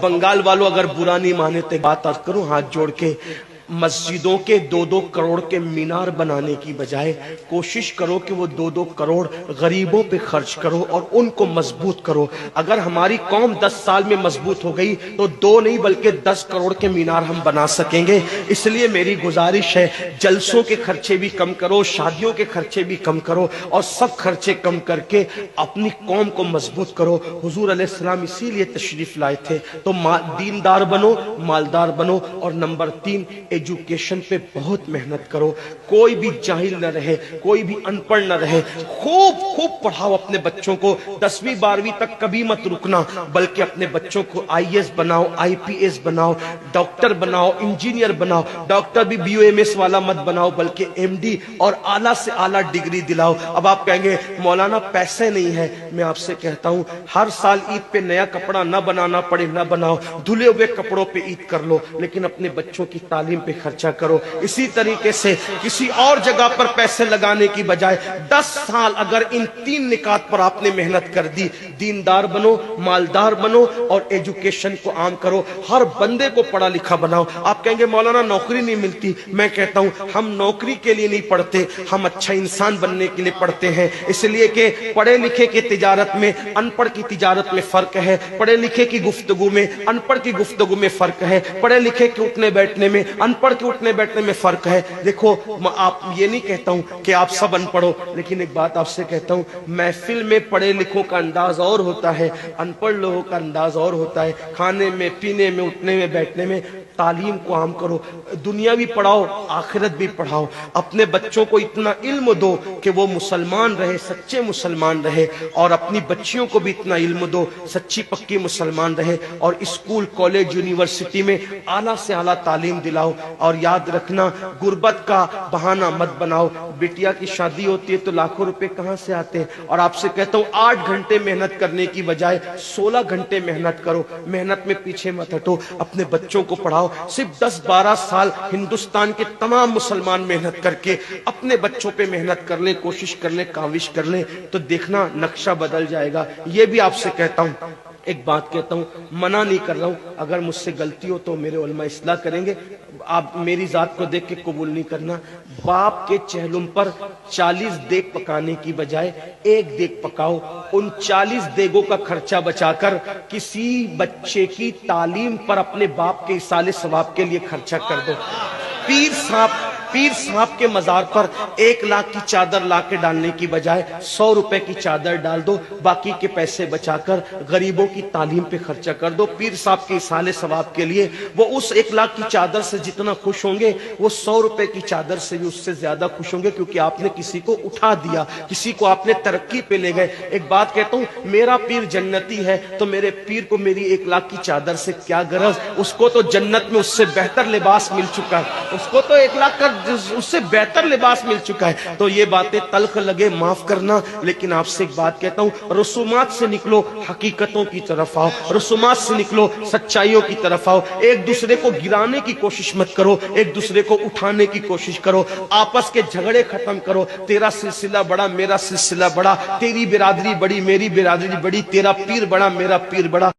بنگال والوں اگر برا نہیں مانے تو بات عرض کروں ہاتھ جوڑ کے، مسجدوں کے 2-2 کروڑ کے مینار بنانے کی بجائے کوشش کرو کہ وہ 2-2 کروڑ غریبوں پہ خرچ کرو اور ان کو مضبوط کرو۔ اگر ہماری قوم 10 سال میں مضبوط ہو گئی تو 2 نہیں بلکہ 10 کروڑ کے مینار ہم بنا سکیں گے۔ اس لیے میری گزارش ہے جلسوں کے خرچے بھی کم کرو، شادیوں کے خرچے بھی کم کرو، اور سب خرچے کم کر کے اپنی قوم کو مضبوط کرو۔ حضور علیہ السلام اسی لیے تشریف لائے تھے۔ تو دیندار بنو، مالدار بنو، اور نمبر 3 ایجوکیشن پہ بہت محنت کرو۔ کوئی بھی جاہل نہ رہے، کوئی بھی ان پڑھ نہ رہے، خوب پڑھاؤ اپنے بچوں کو۔ 10ویں 12ویں تک کبھی مت رکنا، بلکہ اپنے بچوں کو IAS بناؤ، IPS بناؤ، ڈاکٹر بناؤ، انجینئر بناؤ۔ ڈاکٹر بھی BUMS والا مت بناؤ بلکہ MD اور اعلیٰ سے اعلیٰ ڈگری دلاؤ۔ اب آپ کہیں گے مولانا پیسے نہیں ہے، میں آپ سے کہتا ہوں ہر سال عید پہ نیا کپڑا نہ بنانا پڑے نہ بناؤ، دھلے ہوئے کپڑوں پہ عید کر لو، لیکن اپنے بچوں کی تعلیم پہ خرچہ کرو۔ اسی طریقے سے کسی اور جگہ پر پیسے لگانے کی بجائے 10 سال اگر ان 3 نکات پر آپ نے محنت کر دی، دیندار بنو، مالدار بنو اور ایجوکیشن کو عام کرو، ہر بندے کو پڑھا لکھا بناؤ۔ آپ کہیں گے مولانا نوکری نہیں ملتی، میں کہتا ہوں ہم نوکری کے لیے نہیں پڑھتے، ہم اچھا انسان بننے کے لیے پڑھتے ہیں۔ اس لیے کہ پڑھے لکھے کی تجارت میں ان پڑھ کی تجارت میں فرق ہے، پڑھے لکھے کی گفتگو میں ان پڑھ کی گفتگو میں فرق ہے، پڑھے لکھے کے اٹھنے بیٹھنے میں ان پڑھ کے اٹھنے بیٹھنے میں فرق ہے۔ دیکھو آپ یہ نہیں کہتا ہوں کہ آپ سب ان پڑھو، لیکن ایک بات آپ سے کہتا ہوں، محفل میں پڑھے لکھوں کا انداز اور ہوتا ہے، ان پڑھ لوگوں کا انداز اور ہوتا ہے۔ کھانے میں، پینے میں، اٹھنے میں، بیٹھنے میں تعلیم کو عام کرو، دنیا بھی پڑھاؤ، آخرت بھی پڑھاؤ۔ اپنے بچوں کو اتنا علم دو کہ وہ مسلمان رہے، سچے مسلمان رہے، اور اپنی بچیوں کو بھی اتنا علم دو سچی پکی مسلمان رہے، اور اسکول، کالج، یونیورسٹی میں اعلیٰ سے اعلیٰ تعلیم دلاؤ۔ اور یاد رکھنا غربت کا بہانہ مت بناؤ۔ بیٹیا کی شادی ہوتی ہے تو لاکھوں روپے کہاں سے آتے ہیں، اور آپ سے کہتا ہوں 8 گھنٹے محنت کرنے کی بجائے 16 گھنٹے محنت کرو، محنت میں پیچھے مت ہٹو، اپنے بچوں کو پڑھاؤ۔ صرف 10-12 سال ہندوستان کے تمام مسلمان محنت کر کے اپنے بچوں پہ محنت کر لیں، کوشش کر لیں، کاوش کر لیں، تو دیکھنا نقشہ بدل جائے گا۔ یہ بھی آپ سے کہتا ہوں، ایک بات کہتا ہوں، منع نہیں کر رہا ہوں، اگر مجھ سے غلطی ہو تو میرے علماء اصلاح کریں گے، آپ میری ذات کو دیکھ کے قبول نہیں کرنا۔ باپ کے چہلم پر 40 دیگ پکانے کی بجائے 1 دیگ پکاؤ، ان 40 دیگوں کا خرچہ بچا کر کسی بچے کی تعلیم پر اپنے باپ کے ایصال ثواب کے لیے خرچہ کر دو۔ پیر صاحب کے مزار پر 1 لاکھ کی چادر لا کے ڈالنے کی بجائے 100 روپے کی چادر ڈال دو، باقی کے پیسے بچا کر غریبوں کی تعلیم پہ خرچہ کر دو۔ پیر صاحب کے ایصال ثواب کے لیے وہ اس 1 لاکھ کی چادر سے جتنا خوش ہوں گے، وہ 100 روپے کی چادر سے بھی اس سے زیادہ خوش ہوں گے، کیونکہ آپ نے کسی کو اٹھا دیا، کسی کو آپ نے ترقی پہ لے گئے۔ ایک بات کہتا ہوں، میرا پیر جنتی ہے تو میرے پیر کو میری 1 لاکھ کی چادر سے کیا غرض، اس کو تو جنت میں اس سے بہتر لباس مل چکا ہے، اس کو تو 1 لاکھ کا اس سے بہتر لباس مل چکا ہے۔ تو یہ باتیں تلخ لگے معاف کرنا، لیکن آپ سے ایک بات کہتا ہوں، رسومات سے نکلو، حقیقتوں کی طرف آؤ، رسومات سے نکلو، سچائیوں کی طرف آؤ۔ ایک دوسرے کو گرانے کی کوشش مت کرو، ایک دوسرے کو اٹھانے کی کوشش کرو، آپس کے جھگڑے ختم کرو۔ تیرا سلسلہ بڑا، میرا سلسلہ بڑا، تیری برادری بڑی، میری برادری بڑی، تیرا پیر بڑا، میرا پیر بڑا۔